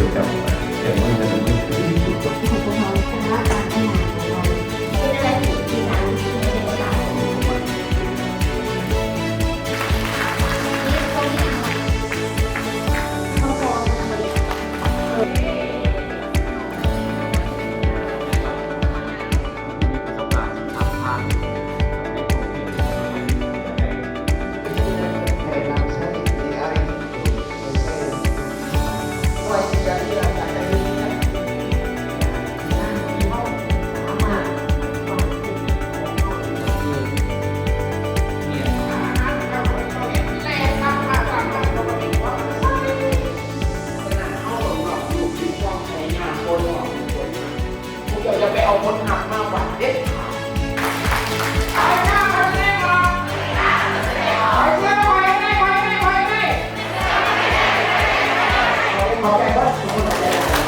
ยวกับแต่ว่ามันเป็นที่สุดของพวกเราสาระการทำงานของเราเป็นอะไรที่สามที่ในเวลาของเราเขาพอทำอะไรจะไปเอาคนหักมาวัดเด็ดขาดไปเชื่อไปขอใจว่าทุกคน